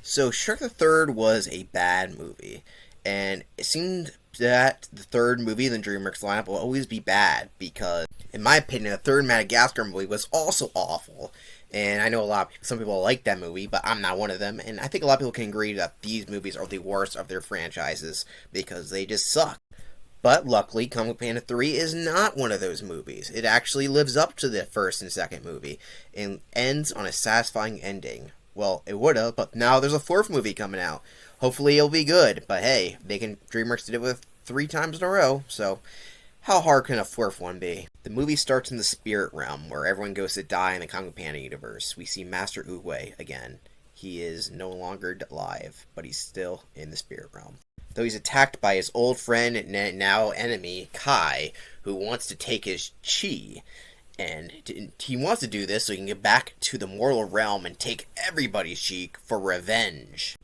So Shrek the Third was a bad movie, and it seemed that the third movie in the DreamWorks lineup will always be bad because, in my opinion, the third Madagascar movie was also awful. And I know some people like that movie, but I'm not one of them. And I think a lot of people can agree that these movies are the worst of their franchises because they just suck. But luckily, Kung Fu Panda 3 is not one of those movies. It actually lives up to the first and second movie and ends on a satisfying ending. Well, it would've, but now there's a fourth movie coming out. Hopefully it'll be good, but hey, DreamWorks did it with 3 times in a row, so how hard can a fourth one be? The movie starts in the spirit realm, where everyone goes to die in the Kung Fu Panda universe. We see Master Oogway again. He is no longer alive, but he's still in the spirit realm. Though he's attacked by his old friend and now enemy, Kai, who wants to take his chi. And he wants to do this so he can get back to the mortal realm and take everybody's chi for revenge.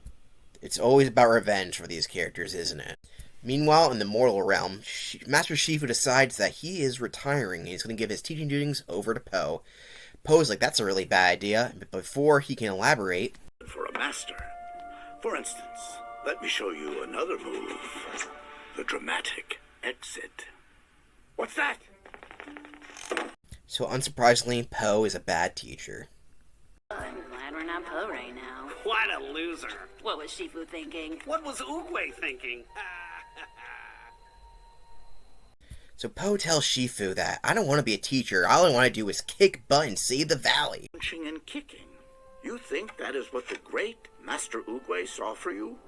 It's always about revenge for these characters, isn't it? Meanwhile, in the mortal realm, Master Shifu decides that he is retiring and he's going to give his teaching duties over to Po. Po's like, that's a really bad idea, but before he can elaborate... For a master. For instance, let me show you another move. The dramatic exit. What's that? So unsurprisingly, Po is a bad teacher. I'm glad we're not Po right now. What a loser. What was Shifu thinking? What was Oogway thinking? So Po tells Shifu that, I don't want to be a teacher, all I want to do is kick butt and save the valley. Punching and kicking. You think that is what the great Master Oogway saw for you?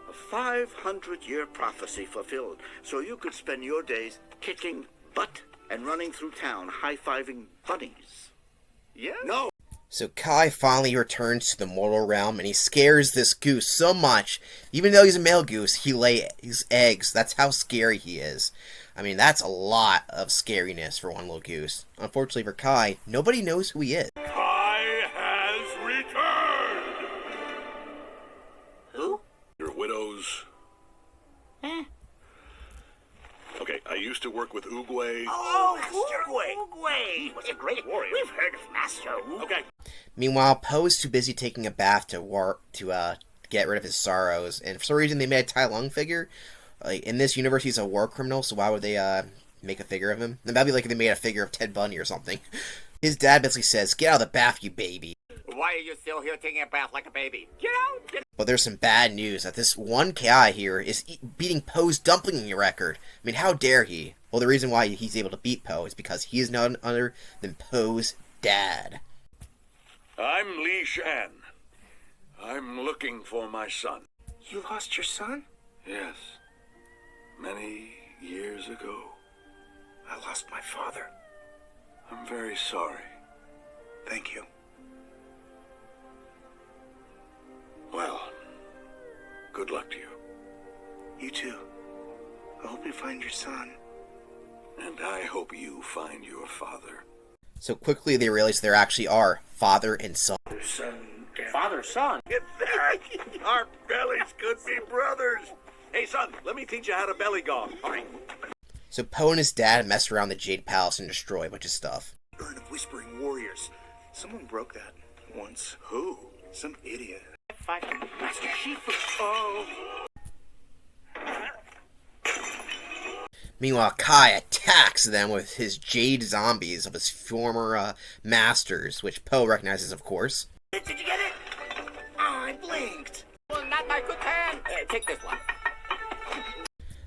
A 500-year prophecy fulfilled, so you could spend your days kicking butt and running through town high-fiving bunnies. Yeah? No! So Kai finally returns to the mortal realm, and he scares this goose so much, even though he's a male goose, he lays eggs. That's how scary he is. I mean, that's a lot of scariness for one little goose. Unfortunately for Kai, nobody knows who he is. Kai has returned! Who? Your widows. Okay, I used to work with Oogway. Oh, Oogway. He was a great warrior. We've heard of Master Oogway. Okay. Meanwhile, Po is too busy taking a bath to get rid of his sorrows, and for some reason they made a Tai Lung figure. Like, in this universe, he's a war criminal, so why would they make a figure of him? That'd be like if they made a figure of Ted Bundy or something. His dad basically says, "Get out of the bath, you baby." Why are you still here taking a bath like a baby? Get out! But there's some bad news that this one KI here is beating Po's dumpling record. I mean, how dare he? Well, the reason why he's able to beat Po is because he is none other than Po's dad. I'm Li Shan. I'm looking for my son. You lost your son? Yes. Many years ago. I lost my father. I'm very sorry. Thank you. Well, good luck to you. You too. I hope you find your son. And I hope you find your father. So quickly they realize there actually are father and son. Father, son. Our bellies could be brothers. Hey, son, let me teach you how to belly gong. All right. So Po and his dad mess around the Jade Palace and destroy a bunch of stuff. Urn of Whispering Warriors. Someone broke that once. Who? Some idiot. Master Shifu. Oh. Meanwhile, Kai attacks them with his jade zombies of his former masters, which Po recognizes, of course. Did you get it? Oh, I blinked. Well, not my good hand. Take this one.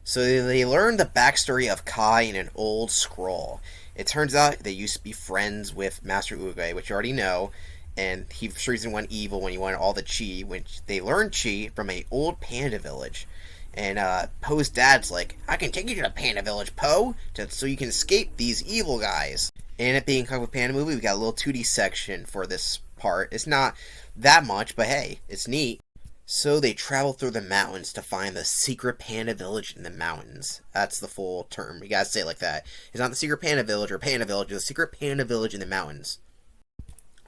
So they learn the backstory of Kai in an old scroll. It turns out they used to be friends with Master Oogway, which you already know, and he for some reason went evil when he wanted all the chi, which they learned chi from an old panda village. And Po's dad's like, I can take you to the panda village, Po, so you can escape these evil guys. And it being a Kung Fu Panda movie, we got a little 2D section for this part. It's not that much, but hey, it's neat. So they travel through the mountains to find the secret panda village in the mountains. That's the full term. You gotta say it like that. It's not the secret panda village or panda village, it's the secret panda village in the mountains.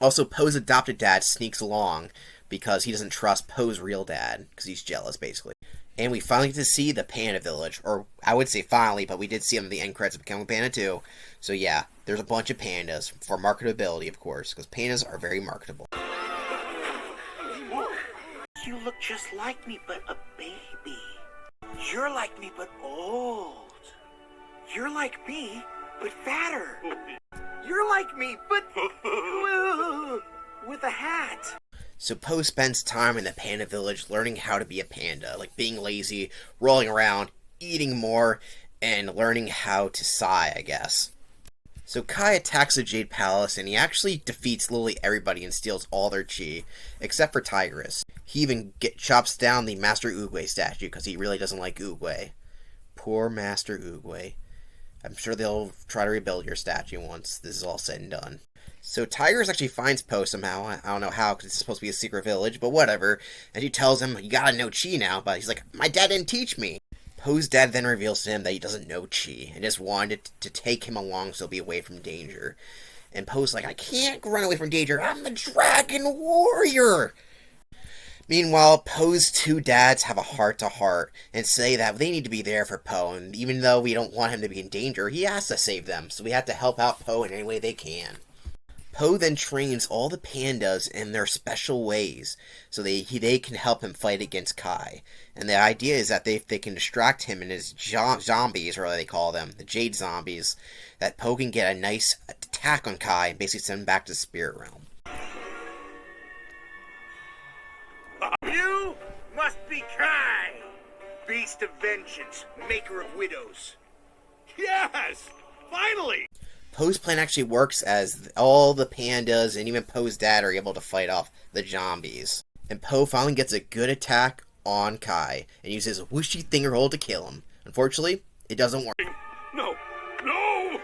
Also, Po's adopted dad sneaks along because he doesn't trust Po's real dad, because he's jealous, basically. And we finally get to see the Panda Village, or I would say finally, but we did see them in the end credits of Kung Fu Panda 2. So yeah, there's a bunch of pandas, for marketability, of course, because pandas are very marketable. you look just like me, but a baby. You're like me, but old. You're like me, but fatter. You're like me, but with a hat. So Po spends time in the panda village learning how to be a panda, like being lazy, rolling around, eating more, and learning how to sigh, I guess. So Kai attacks the Jade Palace, and he actually defeats literally everybody and steals all their chi, except for Tigress. He even chops down the Master Oogway statue, because he really doesn't like Oogway. Poor Master Oogway. I'm sure they'll try to rebuild your statue once this is all said and done. So Tigress actually finds Po somehow. I don't know how, because it's supposed to be a secret village, but whatever. And she tells him, you gotta know chi now, but he's like, my dad didn't teach me. Po's dad then reveals to him that he doesn't know chi, and just wanted to take him along so he'll be away from danger. And Po's like, I can't run away from danger, I'm the Dragon Warrior! Meanwhile, Po's two dads have a heart-to-heart, and say that they need to be there for Po, and even though we don't want him to be in danger, he has to save them, so we have to help out Po in any way they can. Po then trains all the pandas in their special ways, so they can help him fight against Kai. And the idea is that if they can distract him and his zombies, or what they call them, the Jade Zombies, that Po can get a nice attack on Kai and basically send him back to the spirit realm. You must be Kai, beast of vengeance, maker of widows. Yes! Finally! Po's plan actually works as all the pandas and even Po's dad are able to fight off the zombies. And Po finally gets a good attack on Kai and uses a whooshy thingerhole to kill him. Unfortunately, it doesn't work. No! No!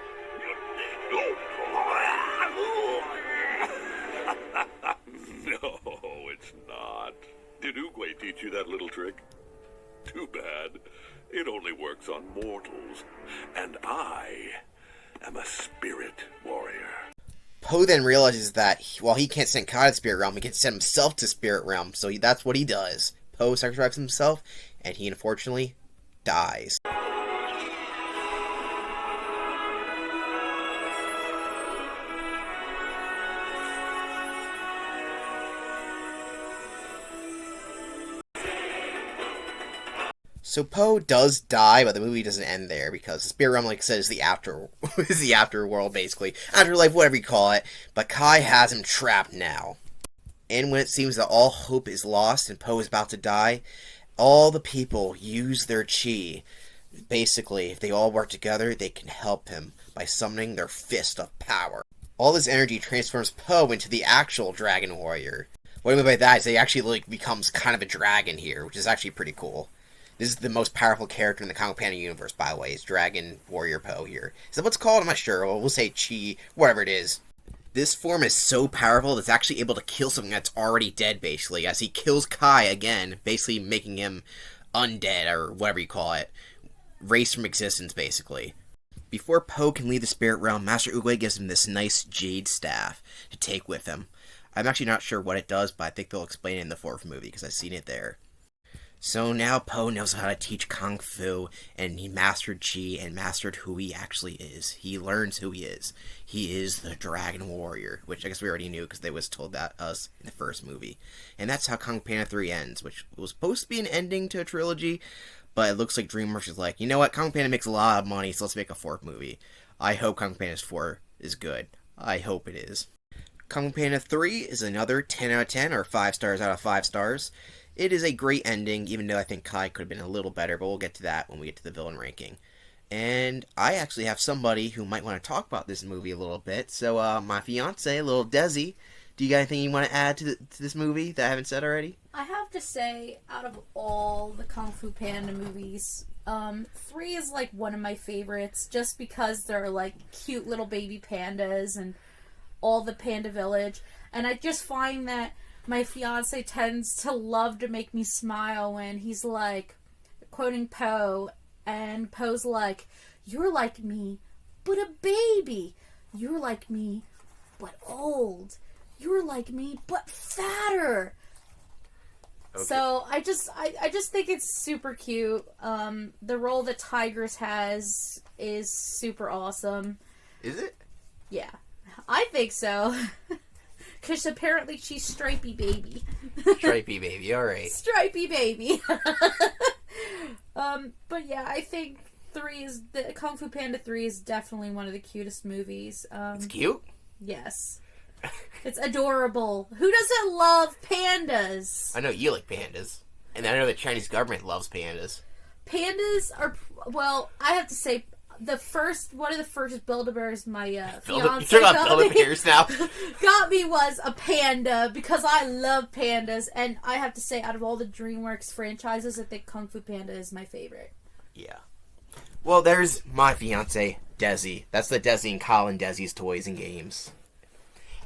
No, it's not. Did Oogway teach you that little trick? Too bad. It only works on mortals. And I am a spirit warrior. Po then realizes that while he can't send Kai to Spirit Realm, he can send himself to Spirit Realm, so that's what he does. Po sacrifices himself, and he unfortunately dies. So Po does die, but the movie doesn't end there because the Spirit Realm, like I said, is the afterworld, basically. Afterlife, whatever you call it. But Kai has him trapped now. And when it seems that all hope is lost and Po is about to die, all the people use their chi. Basically, if they all work together, they can help him by summoning their fist of power. All this energy transforms Po into the actual Dragon Warrior. What I mean by that is he actually becomes kind of a dragon here, which is actually pretty cool. This is the most powerful character in the Kung Panda universe, by the way. It's Dragon Warrior Po here. Is that what's called? I'm not sure. We'll say Chi, whatever it is. This form is so powerful that it's actually able to kill something that's already dead, basically, as he kills Kai again, basically making him undead, or whatever you call it. Erased from existence, basically. Before Po can leave the spirit realm, Master Oogway gives him this nice jade staff to take with him. I'm actually not sure what it does, but I think they'll explain it in the fourth movie, because I've seen it there. So now Po knows how to teach Kung Fu, and he mastered Chi and mastered who he actually is. He learns who he is. He is the Dragon Warrior, which I guess we already knew because they was told that us in the first movie. And that's how Kung Panda 3 ends, which was supposed to be an ending to a trilogy, but it looks like DreamWorks is like, you know what, Kung Panda makes a lot of money, so let's make a fourth movie. I hope Kung Panda 4 is good. I hope it is. Kung Panda 3 is another 10 out of 10, or 5 stars out of 5 stars. It is a great ending, even though I think Kai could have been a little better, but we'll get to that when we get to the villain ranking. And I actually have somebody who might want to talk about this movie a little bit. So, my fiance, little Desi, do you got anything you want to add to this movie that I haven't said already? I have to say, out of all the Kung Fu Panda movies, 3 is like one of my favorites, just because they're like cute little baby pandas and all the Panda Village. And I just find that my fiance tends to love to make me smile when he's like quoting Po, and Po's like, "You're like me, but a baby. You're like me, but old. You're like me, but fatter." Okay. So I just think it's super cute. The role that Tigress has is super awesome. Is it? Yeah, I think so. Because apparently she's Stripey Baby. Stripey Baby, alright. Stripey Baby. But yeah, I think Kung Fu Panda 3 is definitely one of the cutest movies. It's cute? Yes. It's adorable. Who doesn't love pandas? I know you like pandas. And I know the Chinese government loves pandas. Pandas are, well, I have to say, one of the first Build-A-Bears my fiance got me was a panda, because I love pandas, and I have to say, out of all the DreamWorks franchises, I think Kung Fu Panda is my favorite. Yeah. Well, there's my fiance, Desi. That's the Desi and Colin Desi's Toys and Games.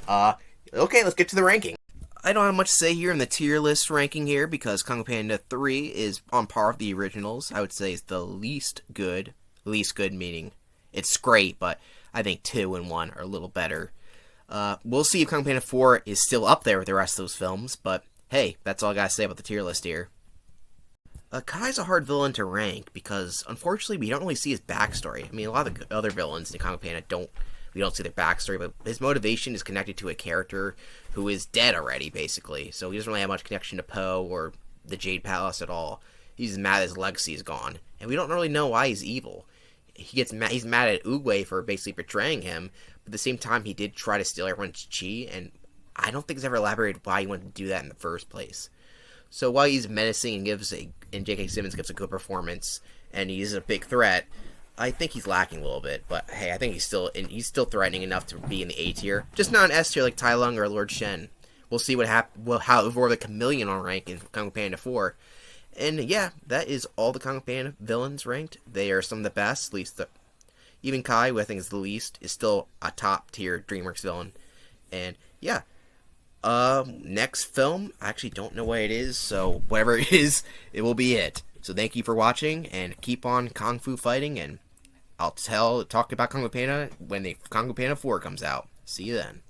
Okay, let's get to the ranking. I don't have much to say here in the tier list ranking here, because Kung Fu Panda 3 is on par with the originals. I would say it's the least good. Least good meaning it's great, but I think 2 and 1 are a little better. We'll see if Kung Fu Panda 4 is still up there with the rest of those films, but hey, that's all I gotta say about the tier list here. Kai's a hard villain to rank, because unfortunately we don't really see his backstory. I mean, a lot of the other villains in Kung Fu Panda we don't see their backstory, but his motivation is connected to a character who is dead already, basically. So he doesn't really have much connection to Po or the Jade Palace at all. He's mad his legacy is gone, and we don't really know why he's evil. He's mad at Oogway for basically betraying him, but at the same time he did try to steal everyone's chi, and I don't think it's ever elaborated why he wanted to do that in the first place. So while he's menacing and J.K. Simmons gives a good performance, and he's a big threat, I think he's lacking a little bit. But hey, I think he's still threatening enough to be in the A tier, just not an S tier like Tai Lung or Lord Shen. We'll see how Evora the Chameleon will rank in Kung Fu Panda 4. And yeah, that is all the Kung Fu Panda villains ranked. They are some of the best, at least even Kai, who I think is the least, is still a top tier DreamWorks villain. And yeah, next film, I actually don't know what it is, so whatever it is, it will be it. So thank you for watching, and keep on Kung Fu fighting, and I'll talk about Kung Fu Panda when the Kung Fu Panda 4 comes out. See you then.